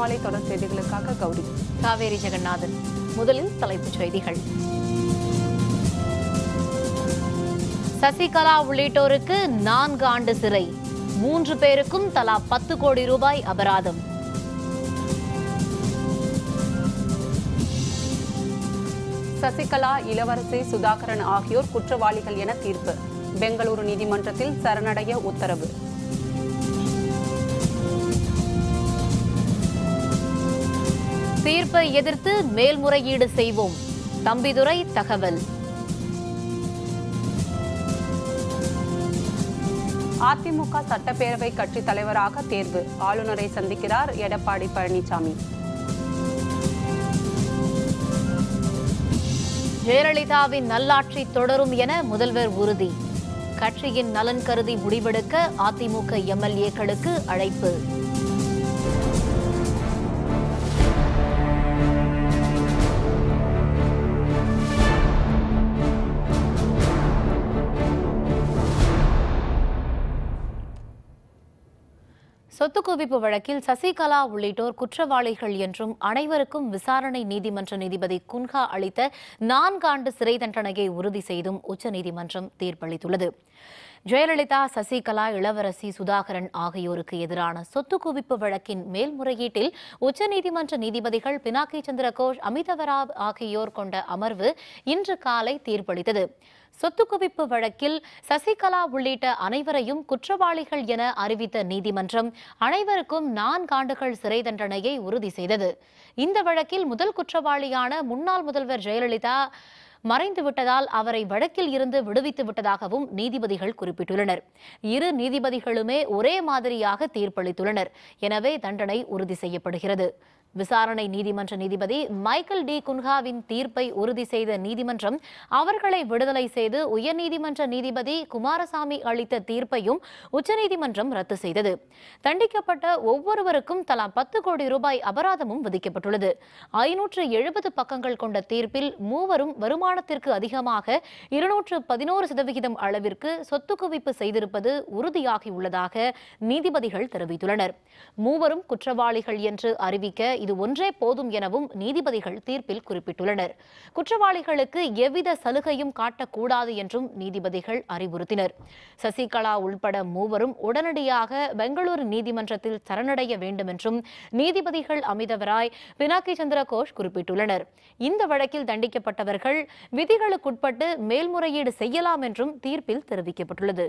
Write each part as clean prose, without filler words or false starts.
மாலை தொடர் செய்திகளுக்காக கௌரி. காவேரி ஜெகநாதன். முதலில் தலைப்புச் செய்திகள். சசிகலா உள்ளிட்டோருக்கு 4 ஆண்டு சிறை, 3 பேருக்கும் தலா 10 கோடி ரூபாய் அபராதம். சசிகலா, இளவரசி சுதாகரன் ஆகியோர் குற்றவாளிகள் என தீர்ப்பு. பெங்களூரு நீதிமன்றத்தில் சரணடைய உத்தரவு. தீர்ப்பை எதிர்த்து மேல்முறையீடு செய்வோம், தம்பிதுரை தகவல். அதிமுக சட்டப்பேரவை கட்சித் தலைவராக தேர்வு. ஆளுநரை சந்திக்கிறார் எடப்பாடி பழனிசாமி. ஜெயலலிதாவின் நல்லாட்சி தொடரும் என முதல்வர் உறுதி. கட்சியின் நலன் கருதி முடிவெடுக்க அதிமுக எம்எல்ஏக்களுக்கு அழைப்பு. சொத்து குவிப்பு வழக்கில் சசிகலா உள்ளிட்டோர் குற்றவாளிகள் என்றும் அனைவருக்கும் விசாரணை நீதிமன்ற நீதிபதி குன்ஹா அளித்த 4 ஆண்டு சிறை தண்டனையை உறுதி செய்தும் உச்சநீதிமன்றம் தீர்ப்பளித்துள்ளது. ஜெயலலிதா, சசிகலா, இளவரசி சுதாகரன் ஆகியோருக்கு எதிரான சொத்து குவிப்பு வழக்கின் மேல்முறையீட்டில் உச்சநீதிமன்ற நீதிபதிகள் பினாக்கி சந்திர கோஷ், அமிதவராவ் ஆகியோர் கொண்ட அமர்வு இன்று காலை தீர்ப்பளித்தது. சொத்து குவிப்பு வழக்கில் சசிகலா உள்ளிட்ட அனைவரையும் குற்றவாளிகள் என அறிவித்த நீதிமன்றம் அனைவருக்கும் 4 ஆண்டுகள் சிறை தண்டனையை உறுதி செய்தது. இந்த வழக்கில் முதல் குற்றவாளியான முன்னாள் முதல்வர் ஜெயலலிதா மறைந்துவிட்டதால் அவரை வழக்கில் இருந்து விடுவித்து விட்டதாகவும் நீதிபதிகள் குறிப்பிட்டுள்ளனர். இரு நீதிபதிகளுமே ஒரே மாதிரியாக தீர்ப்பளித்துள்ளனர். எனவே தண்டனை உறுதி செய்யப்படுகிறது. விசாரணை நீதிமன்ற நீதிபதி மைக்கேல் டி குன்ஹாவின் தீர்ப்பை உறுதி செய்த நீதிமன்றம் அவர்களை விடுதலை செய்து உயர்நீதிமன்ற நீதிபதி குமாரசாமி அளித்த தீர்ப்பையும் உச்சநீதிமன்றம் ரத்து செய்தது. தண்டிக்கப்பட்ட ஒவ்வொருவருக்கும் தலா 10 கோடி ரூபாய் அபராதமும் விதிக்கப்பட்டுள்ளது. 570 பக்கங்கள் கொண்ட தீர்ப்பில் மூவரும் வருமானத்திற்கு அதிகமாக 211% அளவிற்கு சொத்து குவிப்பு செய்திருப்பது உறுதியாகியுள்ளதாக நீதிபதிகள் தெரிவித்துள்ளனர். மூவரும் குற்றவாளிகள் என்று அறிவிக்க இது ஒன்றே போதும் எனவும் நீதிபதிகள் தீர்ப்பில் குறிப்பிட்டுள்ளனர். குற்றவாளிகளுக்கு எவ்வித சலுகையும் காட்டக்கூடாது என்றும் நீதிபதிகள் அறிவுறுத்தினர். சசிகலா உள்பட மூவரும் உடனடியாக பெங்களூரு நீதிமன்றத்தில் சரணடைய வேண்டும் என்றும் நீதிபதிகள் அமிதவராய், பினாக்கி சந்திர கோஷ் குறிப்பிட்டுள்ளனர். இந்த வழக்கில் தண்டிக்கப்பட்டவர்கள் விதிகளுக்குட்பட்டு மேல்முறையீடு செய்யலாம் என்றும் தீர்ப்பில் தெரிவிக்கப்பட்டுள்ளது.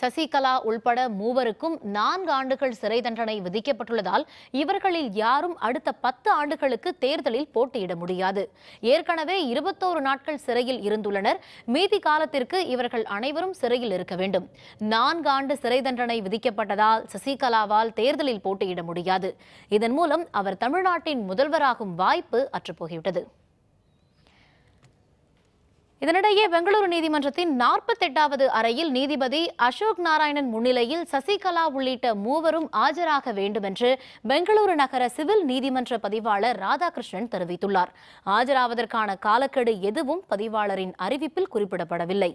சசிகலா உள்பட மூவருக்கும் 4 ஆண்டுகள் சிறை தண்டனை விதிக்கப்பட்டுள்ளதால் இவர்களில் யாரும் அடுத்த 10 ஆண்டுகளுக்கு தேர்தலில் போட்டியிட முடியாது. ஏற்கனவே 21 நாட்கள் சிறையில் இருந்துள்ளனர். மீதி காலத்திற்கு இவர்கள் அனைவரும் சிறையில் இருக்க வேண்டும். 4 ஆண்டு சிறை தண்டனை விதிக்கப்பட்டதால் சசிகலாவால் தேர்தலில் போட்டியிட முடியாது. இதன் மூலம் அவர் தமிழ்நாட்டின் முதல்வராகும் வாய்ப்பு அற்றுப்போய்விட்டது. இதனிடையே பெங்களூரு நீதிமன்றத்தின் 48வது அறையில் நீதிபதி அசோக் நாராயணன் முன்னிலையில் சசிகலா உள்ளிட்ட மூவரும் ஆஜராக வேண்டும் என்று பெங்களூரு நகர சிவில் நீதிமன்ற பதிவாளர் ராதாகிருஷ்ணன் தெரிவித்துள்ளார். ஆஜராவதற்கான காலக்கெடு எதுவும் பதிவாளரின் அறிவிப்பில் குறிப்பிடப்படவில்லை.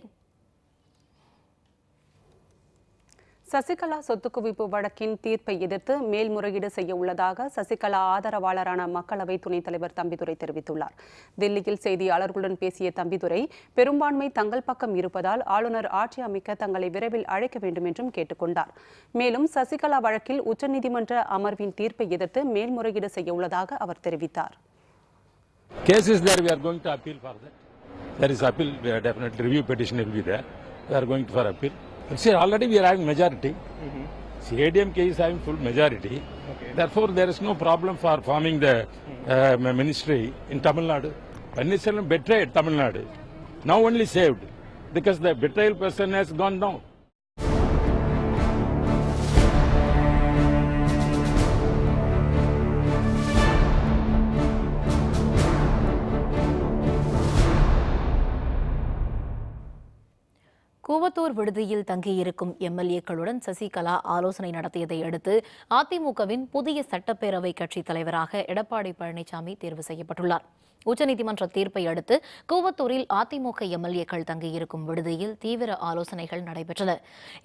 சசிகலா சொத்து குவிப்பு வழக்கின் தீர்ப்பை எதிர்த்து மேல்முறையீடு செய்ய உள்ளதாக சசிகலா ஆதரவாளரான மக்களவை துணைத் தலைவர் தம்பிதுரை தெரிவித்துள்ளார். தில்லியில் செய்தியாளர்களுடன் பேசிய தம்பிதுரை, பெரும்பான்மை தங்கள் பக்கம் இருப்பதால் ஆளுநர் ஆட்சி அமைக்க தங்களை விரைவில் அழைக்க வேண்டும் என்றும் கேட்டுக்கொண்டார். மேலும் சசிகலா வழக்கில் உச்சநீதிமன்ற அமர்வின் தீர்ப்பை எதிர்த்து மேல்முறையீடு செய்ய உள்ளதாக அவர் தெரிவித்தார். See, already we are having majority. CADMK is having full majority. Okay. Therefore, there is no problem for forming the ministry in Tamil Nadu. Panneerselvam betrayed Tamil Nadu. Now only saved because the betrayal person has gone down. Koovathur விடுதியில் தங்கியிருக்கும் எம்எல்ஏக்களுடன் சசிகலா ஆலோசனை நடத்தியதை அடுத்து அதிமுகவின் புதிய சட்டப்பேரவை கட்சித் தலைவராக எடப்பாடி பழனிசாமி தேர்வு செய்யப்பட்டுள்ளார். உச்சநீதிமன்ற தீர்ப்பை அடுத்து கூவத்தூரில் அதிமுக எம்எல்ஏக்கள் தங்கியிருக்கும் விடுதியில் தீவிர ஆலோசனைகள் நடைபெற்றன.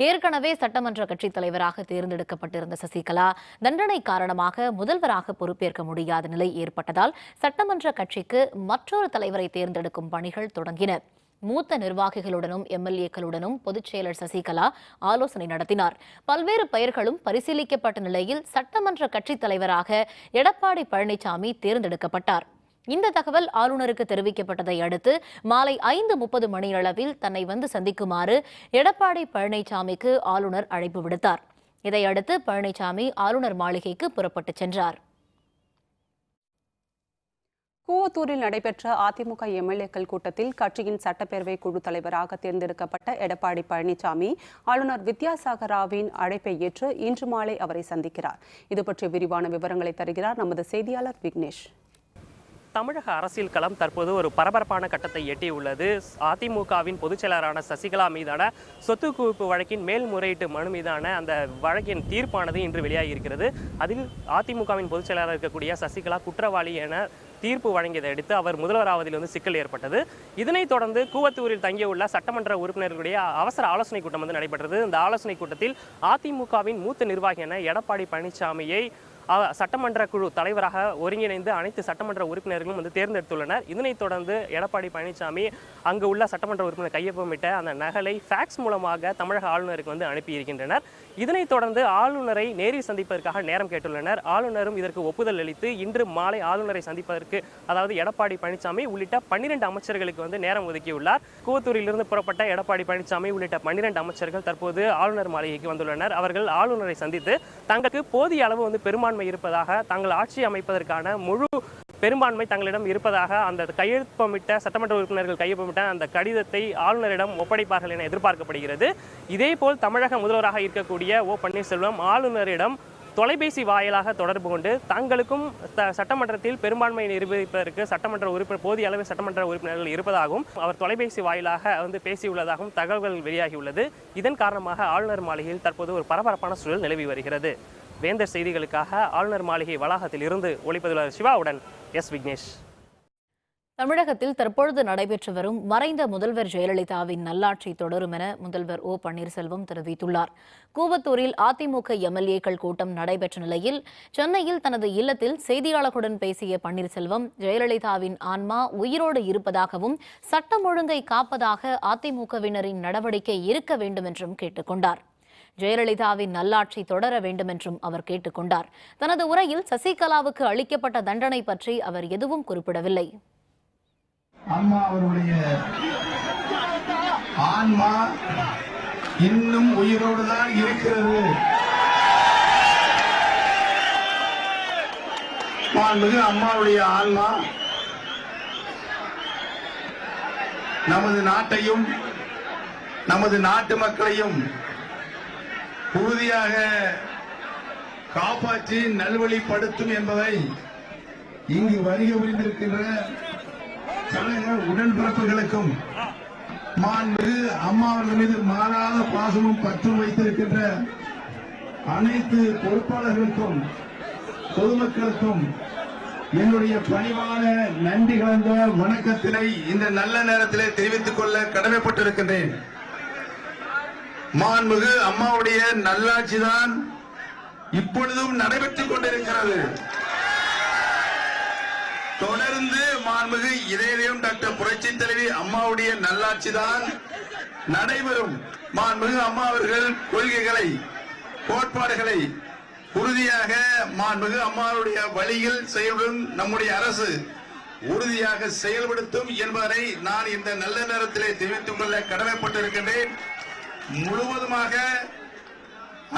ஏற்கனவே சட்டமன்ற கட்சித் தலைவராக தேர்ந்தெடுக்கப்பட்டிருந்த சசிகலா தண்டனை காரணமாக முதல்வராக பொறுப்பேற்க முடியாத நிலை ஏற்பட்டதால் சட்டமன்ற கட்சிக்கு மற்றொரு தலைவரை தேர்ந்தெடுக்கும் பணிகள் தொடங்கின. மூத்த நிர்வாகிகளுடனும் எம்எல்ஏக்களுடனும் பொதுச் செயலர் சசிகலா ஆலோசனை நடத்தினார். பல்வேறு பெயர்களும் பரிசீலிக்கப்பட்ட நிலையில் சட்டமன்ற கட்சித் தலைவராக எடப்பாடி பழனிசாமி தேர்ந்தெடுக்கப்பட்டார். இந்த தகவல் ஆளுநருக்கு தெரிவிக்கப்பட்டதை அடுத்து மாலை 5:30 மணியளவில் தன்னை வந்து சந்திக்குமாறு எடப்பாடி பழனிசாமிக்கு ஆளுநர் அழைப்பு விடுத்தார். இதையடுத்து பழனிசாமி ஆளுநர் மாளிகைக்கு புறப்பட்டுச் சென்றார். கூவத்தூரில் நடைபெற்ற அதிமுக எம்எல்ஏக்கள் கூட்டத்தில் கட்சியின் சட்டப்பேரவை குழு தலைவராக தேர்ந்தெடுக்கப்பட்ட எடப்பாடி பழனிசாமி ஆளுநர் வித்யாசாகர் ராவின் அழைப்பை ஏற்று இன்று மாலை அவரை சந்திக்கிறார். இது பற்றிய விரிவான விவரங்களை தருகிறார் நமது செய்தியாளர் விக்னேஷ். தமிழக அரசியல் களம் தற்போது ஒரு பரபரப்பான கட்டத்தை எட்டியுள்ளது. அதிமுகவின் பொதுச் செயலரான சசிகலா மீதான சொத்து குவிப்பு வழக்கின் மேல்முறையீட்டு மனு மீதான அந்த வழக்கின் தீர்ப்பானது இன்று வெளியாகி இருக்கிறது. அதில் அதிமுகவின் பொதுச் செயலராக இருக்கக்கூடிய சசிகலா குற்றவாளி என தீர்ப்பு வழங்கியதை அடுத்து அவர் முதல்வராவதில் சிக்கல் ஏற்பட்டது. இதனைத் தொடர்ந்து கூவத்தூரில் தங்கியுள்ள சட்டமன்ற உறுப்பினர்களுடைய அவசர ஆலோசனை கூட்டம் நடைபெற்றது. இந்த ஆலோசனை கூட்டத்தில் அதிமுகவின் மூத்த நிர்வாகியான எடப்பாடி பழனிசாமியை சட்டமன்ற குழு தலைவராக ஒருங்கிணைந்து அனைத்து சட்டமன்ற உறுப்பினர்களும் தேர்ந்தெடுத்துள்ளனர். இதனைத் தொடர்ந்து எடப்பாடி பழனிசாமி அங்கு உள்ள சட்டமன்ற உறுப்பினர் கையொப்பமிட்ட அந்த நகலை ஃபேக்ஸ் மூலமாக தமிழக ஆளுநருக்கு அனுப்பியிருக்கின்றனர். இதனைத் தொடர்ந்து ஆளுநரை நேரில் சந்திப்பதற்காக நேரம் கேட்டுள்ளனர். ஆளுநரும் இதற்கு ஒப்புதல் அளித்து இன்று மாலை ஆளுநரை சந்திப்பதற்கு, அதாவது எடப்பாடி பழனிசாமி உள்ளிட்ட 12 அமைச்சர்களுக்கு நேரம் ஒதுக்கியுள்ளார். கூவத்தூரிலிருந்து புறப்பட்ட எடப்பாடி பழனிசாமி உள்ளிட்ட 12 அமைச்சர்கள் தற்போது ஆளுநர் மாளிகைக்கு வந்துள்ளனர். அவர்கள் ஆளுநரை சந்தித்து தங்களுக்கு போதிய அளவு பெரும்பான்மை இருப்பதாக, தாங்கள் ஆட்சி அமைப்பதற்கான முழு பெரும்பான்மை தங்களிடம் இருப்பதாக அந்த கையெழுப்பமிட்ட சட்டமன்ற உறுப்பினர்கள் கையொப்பமிட்ட அந்த கடிதத்தை ஆளுநரிடம் ஒப்படைப்பார்கள் என எதிர்பார்க்கப்படுகிறது. இதேபோல் தமிழக முதல்வராக இருக்கக்கூடிய ஓ பன்னீர்செல்வம் ஆளுநரிடம் தொலைபேசி வாயிலாக தொடர்பு கொண்டு தங்களுக்கும் சட்டமன்றத்தில் பெரும்பான்மை நிரூபிப்பதற்கு சட்டமன்ற உறுப்பினர் போதிய அளவில் சட்டமன்ற உறுப்பினர்கள் இருப்பதாகவும் அவர் தொலைபேசி வாயிலாக பேசியுள்ளதாகவும் தகவல்கள் வெளியாகியுள்ளது. இதன் காரணமாக ஆளுநர் மாளிகையில் தற்போது ஒரு பரபரப்பான சூழல் நிலவி வருகிறது. வேந்தர் செய்திகளுக்காக ஆளுநர் மாளிகை வளாகத்தில் இருந்து ஒளிப்பதிவாளர் சிவாவுடன் எஸ் விக்னேஷ். தமிழகத்தில் தற்பொழுது நடைபெற்று வரும் மறைந்த முதல்வர் ஜெயலலிதாவின் நல்லாட்சி தொடரும் என முதல்வர் ஓ பன்னீர்செல்வம் தெரிவித்துள்ளார். கூவத்தூரில் அதிமுக எம்எல்ஏக்கள் கூட்டம் நடைபெற்ற நிலையில் சென்னையில் தனது இல்லத்தில் செய்தியாளர்களுடன் பேசிய பன்னீர்செல்வம் ஜெயலலிதாவின் ஆன்மா உயிரோடு இருப்பதாகவும் சட்டம் ஒழுங்கை காப்பதாக அதிமுகவினரின் நடவடிக்கை இருக்க வேண்டும் என்றும் கேட்டுக் கொண்டார். ஜெயலலிதாவின் நல்லாட்சி தொடர வேண்டும் என்றும் அவர் கேட்டுக் கொண்டார். தனது உரையில் சசிகலாவுக்கு அளிக்கப்பட்ட தண்டனை பற்றி அவர் எதுவும் குறிப்பிடவில்லை. அம்மா அவருடைய ஆன்மா இன்னும் உயிரோடுதான் இருக்கிறது. மாண்புமிகு அம்மாவுடைய ஆன்மா நமது நாட்டையும் நமது நாட்டு மக்களையும் உறுதியாக காப்பாற்றி நல்வழிப்படுத்தும் என்பதை இங்கு வருகை புரிந்திருக்கின்ற கழக உடன்பிறப்புகளுக்கும் மாண்புமிகு அம்மா அவர்கள் மீது மாறாத பாசமும் பற்றும் வைத்திருக்கின்ற அனைத்து பொறுப்பாளர்களுக்கும் பொதுமக்களுக்கும் என்னுடைய பணிவான நன்றி கலந்த வணக்கத்தினை இந்த நல்ல நேரத்திலே தெரிவித்துக் கொள்ள கடமைப்பட்டிருக்கின்றேன். மாண்புமிகு அம்மாவுடைய நல்லாட்சிதான் இப்பொழுதும் நடைபெற்றுக் கொண்டிருக்கிறது. தொடர்ந்து மாண்புமிகு இதயம் டாக்டர் புரட்சி தலைவி அம்மாவுடைய நல்லாட்சிதான் நடைபெறும். மாண்புமிகு அம்மா அவர்கள் கொள்கைகளை, கோட்பாடுகளை உறுதியாக மாண்புமிகு அம்மாவுடைய வழியில் செயல்படும் நம்முடைய அரசு உறுதியாக செயல்படுத்தும் என்பதை நான் இந்த நல்ல நேரத்திலே தெரிவித்துக் கொள்ள கடமைப்பட்டிருக்கின்றேன். முழுவதுமாக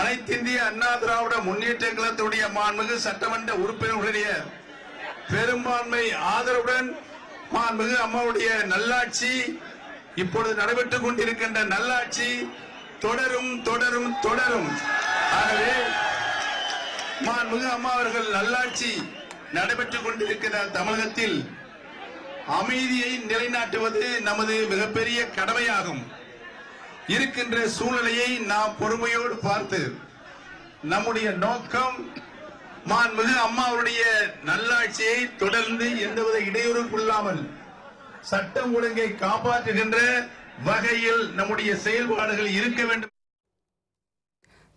அனைத்திந்திய அண்ணா திராவிட முன்னேற்ற கழகத்துடைய மாண்புமிகு சட்டமன்ற உறுப்பினர்களுடைய பெரும்பான்மை ஆதரவுடன் மாண்புமிகு அம்மாவுடைய நல்லாட்சி, இப்பொழுது நடைபெற்றுக் கொண்டிருக்கின்ற நல்லாட்சி தொடரும் தொடரும் தொடரும். ஆகவே மாண்புமிகு அம்மா அவர்கள் நல்லாட்சி நடைபெற்றுக் கொண்டிருக்கிற தமிழகத்தில் அமைதியை நிலைநாட்டுவது நமது மிகப்பெரிய கடமையாகும். இருக்கின்ற சூழ்நிலையை நாம் பொறுமையோடு பார்த்து நம்முடைய நோக்கம் மாண்புமிகு அம்மாவுடைய நல்லாட்சியை தொடர்ந்து எந்தவித இடையூறுக்குள்ளாமல் சட்டம் ஒழுங்கை காப்பாற்றுகின்ற வகையில் நம்முடைய செயல்பாடுகள் இருக்க வேண்டும்.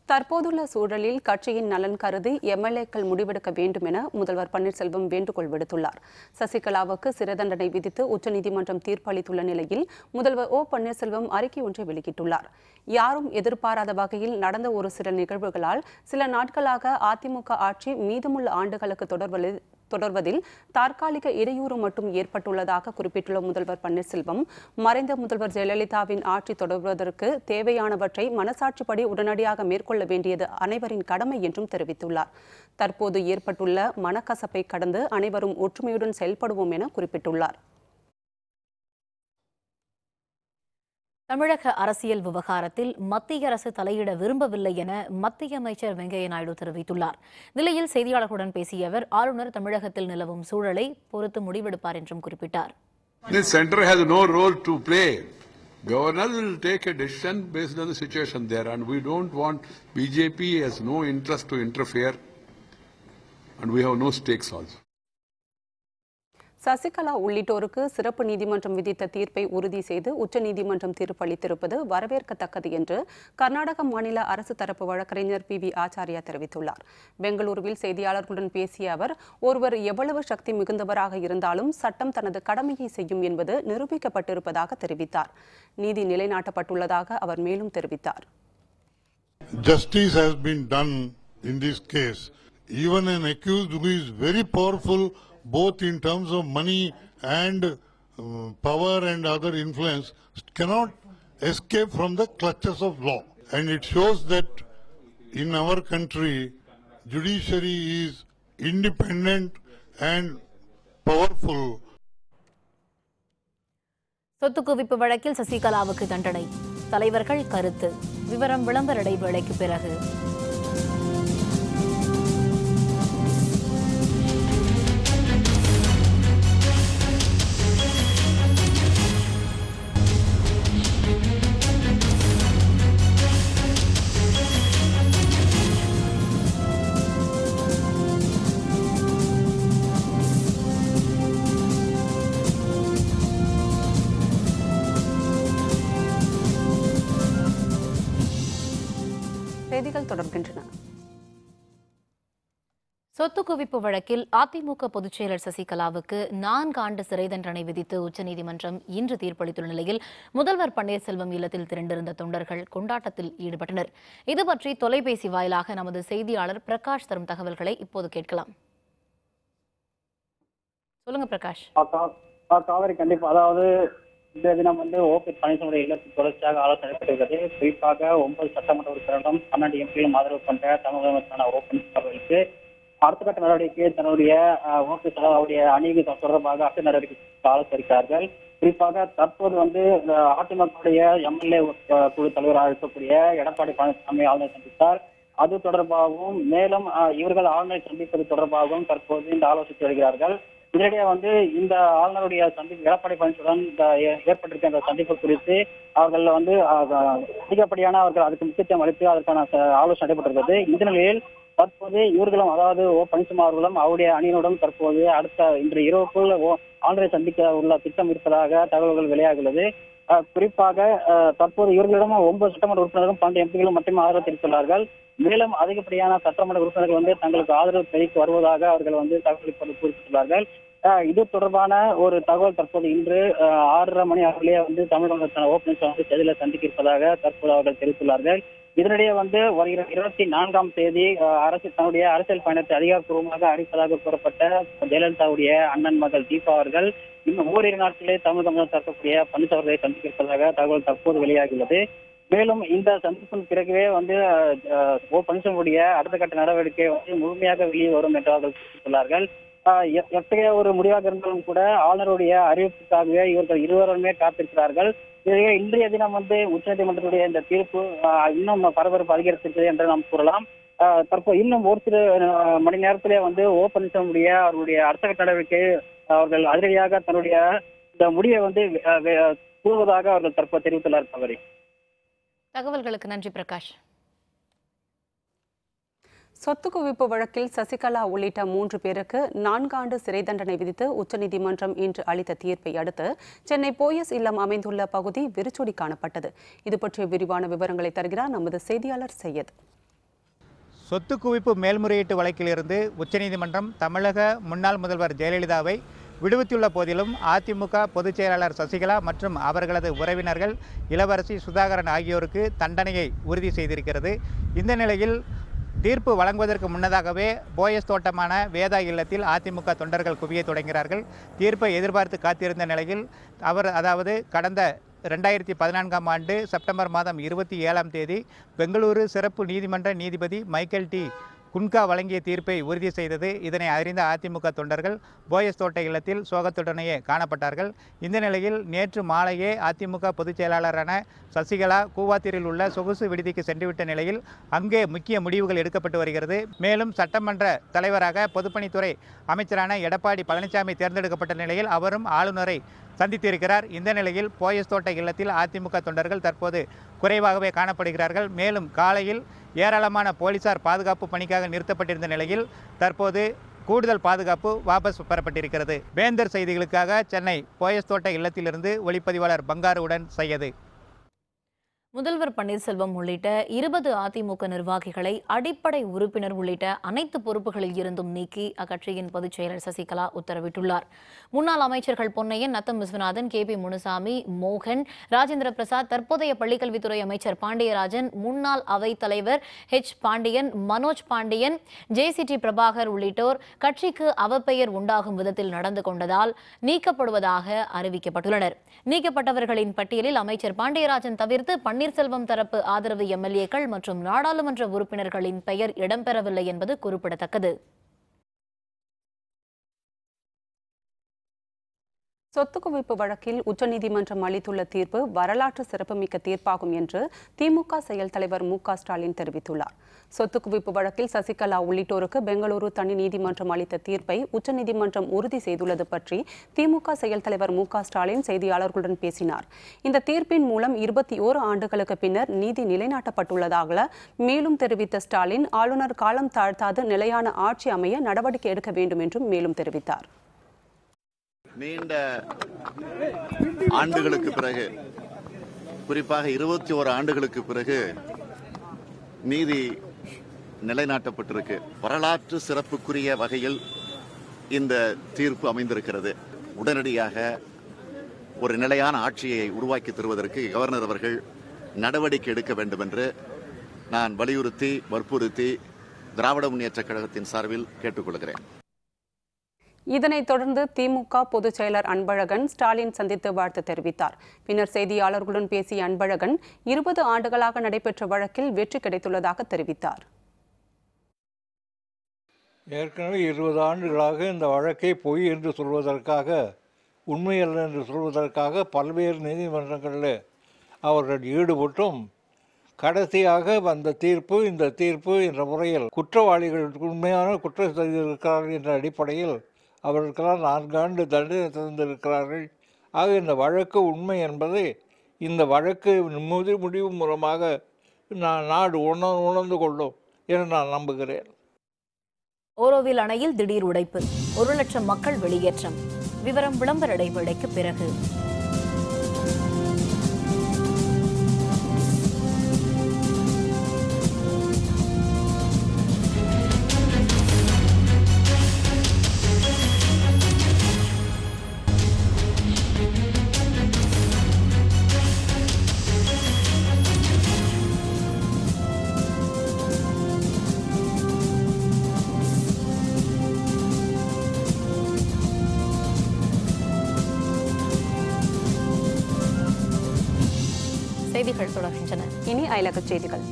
தற்போதுள்ள சூழலில் கட்சியின் நலன் கருதி எம்எல்ஏக்கள் முடிவெடுக்க வேண்டும் என முதல்வர் பன்னீர்செல்வம் வேண்டுகோள் விடுத்துள்ளார். சசிகலாவுக்கு சிறை தண்டனை விதித்து உச்சநீதிமன்றம் தீர்ப்பளித்துள்ள நிலையில் முதல்வர் பன்னீர்செல்வம் அறிக்கை ஒன்றை வெளியிட்டுள்ளார். யாரும் எதிர்பாராத வகையில் நடந்த ஒரு சில நிகழ்வுகளால் சில நாட்களாக அதிமுக ஆட்சி மீதமுள்ள ஆண்டுகளுக்கு தொடர்வதில் தற்காலிக இடையூறு மட்டும் ஏற்பட்டுள்ளதாக குறிப்பிட்டுள்ள முதல்வர் பன்னீர்செல்வம், மறைந்த முதல்வர் ஜெயலலிதாவின் ஆட்சி தொடர்வதற்கு தேவையானவற்றை மனசாட்சிப்படி உடனடியாக மேற்கொள்ள வேண்டியது அனைவரின் கடமை என்றும் தெரிவித்துள்ளார். தற்போது ஏற்பட்டுள்ள மனக்கசப்பை கடந்து அனைவரும் ஒற்றுமையுடன் செயல்படுவோம் என குறிப்பிட்டுள்ளார். தமிழக அரசியல் விவகாரத்தில் மத்திய அரசு தலையிட விரும்பவில்லை என மத்திய அமைச்சர் வெங்கையா நாயுடு தெரிவித்துள்ளார். நிலையில் செய்தியாளர்களுடன் பேசிய அவர், ஆளுநர் தமிழகத்தில் நிலவும் சூழலை பொறுத்து முடிவெடுப்பார் என்றும் குறிப்பிட்டார். The center has no role to play. Governor will take a decision based on the situation there, and we don't want BJP has no interest to interfere, and we have no stakes also. Sasikala உள்ளிட்டோருக்கு சிறப்பு நீதிமன்றம் விதித்த தீர்ப்பை உறுதி செய்து உச்சநீதிமன்றம் தீர்ப்பளித்திருப்பது வரவேற்கத்தக்கது என்று கர்நாடக மாநில அரசு தரப்பு வழக்கறிஞர் PV ஆச்சாரியா தெரிவித்துள்ளார். பெங்களூருவில் செய்தியாளர்களுடன் பேசிய அவர், ஒருவர் எவ்வளவு சக்தி மிகுந்தவராக இருந்தாலும் சட்டம் தனது கடமையை செய்யும் என்பது நிரூபிக்கப்பட்டிருப்பதாக தெரிவித்தார். நீதி நிலைநாட்டப்பட்டுள்ளதாக அவர் மேலும் தெரிவித்தார். Justice has been done in this case. Even an accused who is very powerful both in terms of money and power and other influence cannot escape from the clutches of law. And it shows that in our country, judiciary is independent and powerful. சொத்து குவிப்பு வழக்கில் சசிகலாவுக்கு தண்டனை. தலைவர்கள் கருத்து. விவரம் விளம்பர இடைவேளைக்கு பிறகு. செய்திகள் தொடர்கின்றன. சொத்து குவிப்பு வழக்கில் அதிமுக பொதுச் செயலர் சசிகலாவுக்கு 4 ஆண்டு சிறை தண்டனை விதித்து உச்சநீதிமன்றம் இன்று தீர்ப்பளித்துள்ள நிலையில் முதல்வர் பன்னீர்செல்வம் இல்லத்தில் திரண்டிருந்த தொண்டர்கள் கொண்டாட்டத்தில் ஈடுபட்டனர். இதுபற்றி தொலைபேசி வாயிலாக நமது செய்தியாளர் பிரகாஷ் தரும் தகவல்களை இப்போது கேட்கலாம். சொல்லுங்க பிரகாஷ். காவிரி கண்டிப்பா, அதாவது இந்த தினம் பன்னீர்செல்வம் இல்லத்தில் தொடர்ச்சியாக ஆலோசனை நடைபெறுகிறது. குறிப்பாக 9 சட்டமன்ற உறுப்பினர்களும் 12 எம்பிகளும் ஆதரவு கொண்ட தமிழகத்திற்கான பன்னீர்செல்வர்களுக்கு அடுத்த கட்ட நடவடிக்கை தன்னுடைய அவருடைய அணிக்கு தொடர்பாக அடுத்த நடவடிக்கை ஆலோசிக்கிறார்கள். குறிப்பாக தற்போது அதிமுக எம்எல்ஏ குழு தலைவராக இருக்கக்கூடிய எடப்பாடி பழனிசாமி ஆளுநர் சந்தித்தார். அது தொடர்பாகவும் மேலும் இவர்கள் ஆளுநரை சந்திப்பது தொடர்பாகவும் தற்போது இந்த ஆலோசித்து வருகிறார்கள். இதனிடையே இந்த ஆளுநருடைய சந்திப்பு எடப்பாடி பழனிசாமியுடன் ஏற்பட்டிருக்க அந்த சந்திப்பு குறித்து அவர்கள் அதிகப்படியான அவர்கள் அதுக்கு முக்கியத்துவம் அளித்து அதற்கான ஆலோசனை நடைபெற்றிருக்கிறது. இந்த நிலையில் தற்போது இவர்களும், அதாவது பழனிசாமி அவர்களும் அவருடைய அணியினுடன் தற்போது இன்று இரவுக்குள் ஆளுநரை சந்திக்க உள்ள திட்டம் இருப்பதாக தகவல்கள் வெளியாகிறது. குறிப்பாக தற்போது இவர்களிடம் 9 சட்டமன்ற உறுப்பினர்களும் 12 எம்பிகளும் மட்டுமே ஆதரவு தெரிவித்துள்ளார்கள். மேலும் அதிகப்படியான சட்டமன்ற உறுப்பினர்கள் தங்களுக்கு ஆதரவு தெரிவித்து வருவதாக அவர்கள் தகவல் குறிப்பிட்டுள்ளார்கள். இது தொடர்பான ஒரு தகவல் தற்போது இன்று 6:30 மணி அளவிலேயே தமிழகத்தின் பன்னீர்செல்வம் செய்தியில சந்திக்க இருப்பதாக தற்போது அவர்கள் தெரிவித்துள்ளார்கள். இதனிடையே வருகிற 24ஆம் தேதி அரசு தன்னுடைய அரசியல் பயணத்தை அதிகாரப்பூர்வமாக அறிவிப்பதாக கூறப்பட்ட ஜெயலலிதாவுடைய அண்ணன் மகள் தீபா அவர்கள் இன்னும் ஓரிரு நாட்களே தமிழகம் தரக்கூடிய பன்னீர்செல்வம் அவர்களை சந்திக்க இருப்பதாக தகவல் தற்போது வெளியாகியுள்ளது. மேலும் இந்த சந்திப்பின் பிறகுவே பன்னீர்செல்வமுடைய அடுத்த கட்ட நடவடிக்கை முழுமையாக வெளியே வரும் என்று அவர்கள் தெரிவித்துள்ளார்கள். எத்தகைய ஒரு முடிவாக இருந்தாலும் கூட ஆளுநருடைய அறிவிப்புக்காகவே இவர்கள் இருவருமே காத்திருக்கிறார்கள். இன்றைய தினம் உச்சநீதிமன்றத்துடைய இந்த தீர்ப்பு இன்னும் பரபரப்பு அதிகரித்திருக்கிறது என்று நாம் கூறலாம். தற்போது இன்னும் ஒரு சில மணி நேரத்திலே பன்னீர்செல்வமுடைய அவருடைய அடுத்த கட்ட நடவடிக்கை அவர்கள் அதிரடியாக தன்னுடைய இந்த முடிவை கூறுவதாக அவர்கள் தற்போது தெரிவித்துள்ளார். காவிரி. தகவல்களுக்கு நன்றி பிரகாஷ். சொத்து குவிப்பு வழக்கில் சசிகலா உள்ளிட்ட 3 பேருக்கு 4 ஆண்டு சிறை தண்டனை விதித்து உச்சநீதிமன்றம் இன்று அளித்த தீர்ப்பை அடுத்து சென்னை போயஸ் இல்லம் அமைந்துள்ள பகுதி விரிச்சொடி காணப்பட்டது. இது பற்றிய விரிவான விவரங்களை தருகிறார் நமது செய்தியாளர் சையத். சொத்து குவிப்பு மேல்முறையீட்டு வழக்கிலிருந்து உச்சநீதிமன்றம் தமிழக முன்னாள் முதல்வர் ஜெயலலிதாவை விடுவித்துள்ள போதிலும் அதிமுக பொதுச் செயலாளர் சசிகலா மற்றும் அவர்களது உறவினர்கள் இளவரசி சுதாகரன் ஆகியோருக்கு தண்டனையை உறுதி செய்திருக்கிறது. இந்த நிலையில் தீர்ப்பு வழங்குவதற்கு முன்னதாகவே போயஸ் தோட்டமான வேதா இல்லத்தில் அதிமுக தொண்டர்கள் குவிய தொடங்கினார்கள். தீர்ப்பை எதிர்பார்த்து காத்திருந்த நிலையில் அதாவது கடந்த 2014ஆம் ஆண்டு செப்டம்பர் மாதம் 27ஆம் தேதி பெங்களூரு சிறப்பு நீதிமன்ற நீதிபதி மைக்கேல் டி குன்கா வழங்கிய தீர்ப்பை உறுதி செய்தது. இதனை அறிந்த அதிமுக தொண்டர்கள் போயஸ் தோட்ட இல்லத்தில் சோகத்துடனேயே காணப்பட்டார்கள். இந்த நிலையில் நேற்று மாலையே அதிமுக பொதுச் செயலாளரான சசிகலா கூவாத்தூரில் உள்ள சொகுசு விடுதிக்கு சென்றுவிட்ட நிலையில் அங்கே முக்கிய முடிவுகள் எடுக்கப்பட்டு வருகிறது. மேலும் சட்டமன்ற தலைவராக பொதுப்பணித்துறை அமைச்சரான எடப்பாடி பழனிசாமி தேர்ந்தெடுக்கப்பட்ட நிலையில் அவரும் ஆளுநரை சந்தித்திருக்கிறார். இந்த நிலையில் போயஸ் தோட்ட இல்லத்தில் அதிமுக தொண்டர்கள் தற்போது குறைவாகவே காணப்படுகிறார்கள். மேலும் காலையில் ஏராளமான போலீசார் பாதுகாப்பு பணிக்காக நிறுத்தப்பட்டிருந்த நிலையில் தற்போது கூடுதல் பாதுகாப்பு வாபஸ் பெறப்பட்டிருக்கிறது. வேந்தர் செய்திகளுக்காக சென்னை போயஸ் தோட்ட இல்லத்திலிருந்து ஒளிப்பதிவாளர் பங்காருடன் சையது. முதல்வர் பன்னீர்செல்வம் உள்ளிட்ட 20 அதிமுக நிர்வாகிகளை அடிப்படை உறுப்பினர் உள்ளிட்ட அனைத்து பொறுப்புகளில் இருந்தும் நீக்கி அக்கட்சியின் பொதுச் செயலர் சசிகலா உத்தரவிட்டுள்ளார். முன்னாள் அமைச்சர்கள் பொன்னையன், நத்தம் விஸ்வநாதன், KP முனுசாமி, மோகன், ராஜேந்திர பிரசாத், தற்போதைய பள்ளிக்கல்வித்துறை அமைச்சர் பாண்டியராஜன், முன்னாள் அவைத் தலைவர் H பாண்டியன், மனோஜ் பாண்டியன், JCT பிரபாகர் உள்ளிட்டோர் கட்சிக்கு அவப்பெயர் உண்டாகும் விதத்தில் நடந்து கொண்டதால் நீக்கப்படுவதாக அறிவிக்கப்பட்டுள்ளனர். நீக்கப்பட்டவர்களின் பட்டியலில் அமைச்சர் பாண்டியராஜன் தவிர்த்து பன்னீர்செல்வம் தரப்பு ஆதரவு MLA-க்கள் மற்றும் நாடாளுமன்ற உறுப்பினர்களின் பெயர் இடம்பெறவில்லை என்பது குறிப்பிடத்தக்கது. சொத்து குவிப்பு வழக்கில் உச்சநீதிமன்றம் அளித்துள்ள தீர்ப்பு வரலாற்று சிறப்புமிக்க தீர்ப்பாகும் என்று திமுக செயல் தலைவர் மு.க. ஸ்டாலின் தெரிவித்துள்ளார். சொத்து குவிப்பு வழக்கில் சசிகலா உள்ளிட்டோருக்கு பெங்களூரு தனி நீதிமன்றம் அளித்த தீர்ப்பை உச்சநீதிமன்றம் உறுதி செய்துள்ளது பற்றி திமுக செயல் தலைவர் மு.க. ஸ்டாலின் செய்தியாளர்களுடன் பேசினார். இந்த தீர்ப்பின் மூலம் 21 ஆண்டுகளுக்கு பின்னர் நீதி நிலைநாட்டப்பட்டுள்ளதாக மேலும் தெரிவித்த ஸ்டாலின், ஆளுநர் காலம் தாழ்த்தாது நிலையான ஆட்சி அமைய நடவடிக்கை எடுக்க வேண்டும் என்றும் மேலும் தெரிவித்தார். நீண்ட ஆண்டுகளுக்கு பிறகு, குறிப்பாக 21 ஆண்டுகளுக்கு பிறகு நீதி நிலைநாட்டப்பட்டிருக்கு. வரலாற்று சிறப்புக்குரிய வகையில் இந்த தீர்ப்பு அமைந்திருக்கிறது. உடனடியாக ஒரு நிலையான ஆட்சியை உருவாக்கி தருவதற்கு கவர்னர் அவர்கள் நடவடிக்கை எடுக்க வேண்டும் என்று நான் வற்புறுத்தி திராவிட முன்னேற்றக் கழகத்தின் சார்பில் கேட்டுக்கொள்கிறேன். இதனைத் தொடர்ந்து திமுக பொதுச் செயலர் அன்பழகன் ஸ்டாலின் சந்தித்து வாழ்த்து தெரிவித்தார். பின்னர் செய்தியாளர்களுடன் பேசிய அன்பழகன் 20 ஆண்டுகளாக நடைபெற்ற வழக்கில் வெற்றி கிடைத்துள்ளதாக தெரிவித்தார். ஏற்கனவே 20 ஆண்டுகளாக இந்த வழக்கை பொய் என்று சொல்வதற்காக, உண்மையல்ல என்று சொல்வதற்காக பல்வேறு நீதிமன்றங்களில் அவர்கள் ஈடுபட்டும் கடைசியாக வந்த தீர்ப்பு இந்த தீர்ப்பு என்ற முறையில் குற்றவாளிகள் உண்மையான குற்றம் செய்திருக்கிறார்கள் என்ற அடிப்படையில் அவர்களுக்கெல்லாம் 4 ஆண்டு தண்டனை தந்திருக்கிறார்கள். ஆக இந்த வழக்கு உண்மை என்பதை இந்த வழக்கு முடிவு மூலமாக நாடு உணர்ந்து கொள்ளும் என நான் நம்புகிறேன். ஓரோவில் அணையில் திடீர் உடைப்பு, 1 லட்சம் மக்கள் வெளியேற்றம். விவரம் விளம்பர இடைவேளைக்கு பிறகு. செய்திகள் தொடர்கின்றன. இனி அயலகச் செய்திகள்.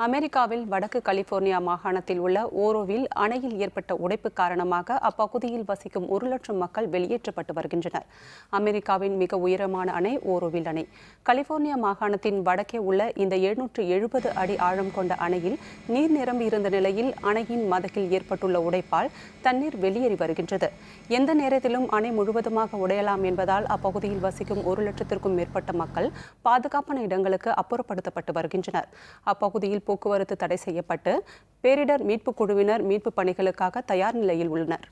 அமெரிக்காவில் வடக்கு கலிபோர்னியா மாகாணத்தில் உள்ள ஓரோவில் அணையில் ஏற்பட்ட உடைப்பு காரணமாக அப்பகுதியில் வசிக்கும் 1 லட்சம் மக்கள் வெளியேற்றப்பட்டு வருகின்றனர். அமெரிக்காவின் மிக உயரமான அணை ஓரோவில் அணை. கலிபோர்னியா மாகாணத்தின் வடக்கே உள்ள இந்த 770 அடி ஆழம் கொண்ட அணையில் நீர் நிரம்பி இருந்த நிலையில் அணையின் மதகில் ஏற்பட்டுள்ள உடைப்பால் தண்ணீர் வெளியேறி வருகின்றது. எந்த நேரத்திலும் அணை முழுவதுமாக உடையலாம் என்பதால் அப்பகுதியில் வசிக்கும் 1 லட்சத்திற்கும் மேற்பட்ட மக்கள் பாதுகாப்பான இடங்களுக்கு அப்புறப்படுத்தப்பட்டு வருகின்றனர். அப்பகுதியில் போக்குவரத்து தடை செய்யப்பட்டு பேரிடர் மீட்பு குழுவினர் மீட்பு பணிகளுக்காக தயார் நிலையில் உள்ளனர்.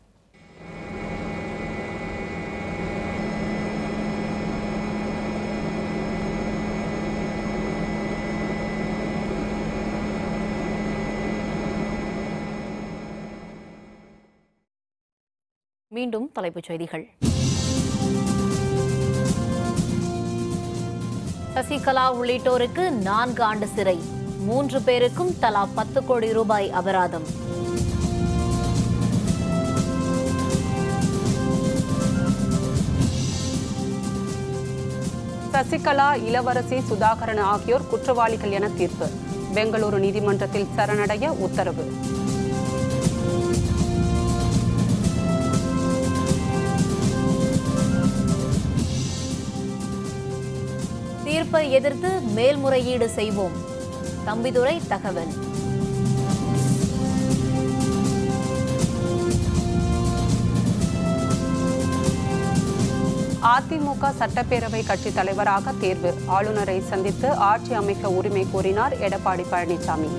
மீண்டும் தலைப்புச் செய்திகள். சசிகலா உள்ளிட்டோருக்கு 4 ஆண்டு சிறை, 3 பேருக்கும் தலா 10 கோடி ரூபாய் அபராதம். சசிகலா, இளவரசி சுதாகரன் ஆகியோர் குற்றவாளிகள் என தீர்ப்பு. பெங்களூரு நீதிமன்றத்தில் சரணடைய உத்தரவு. தீர்ப்பை எதிர்த்து மேல்முறையீடு செய்வோம், தம்பிதுரை தகவல். அதிமுக சட்டப்பேரவை கட்சித் தலைவராக தேர்வு. ஆளுநரை சந்தித்து ஆட்சி அமைக்க உரிமை கோரினார் எடப்பாடி பழனிசாமி.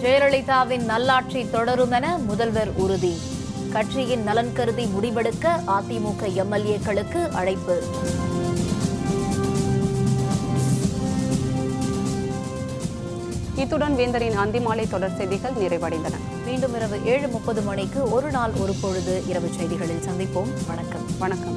ஜெயலலிதாவின் நல்லாட்சி தொடரும் என முதல்வர் உறுதி. கட்சியின் நலன் கருதி முடிவெடுக்க அதிமுக எம்எல்ஏக்களுக்கு அழைப்பு. இத்துடன் வேந்தரின் அந்திமாலை தொடர் செய்திகள் நிறைவடைந்தன. மீண்டும் இரவு 7:30 மணிக்கு ஒரு நாள் ஒரு பொழுது இரவு செய்திகளில் சந்திப்போம். வணக்கம்.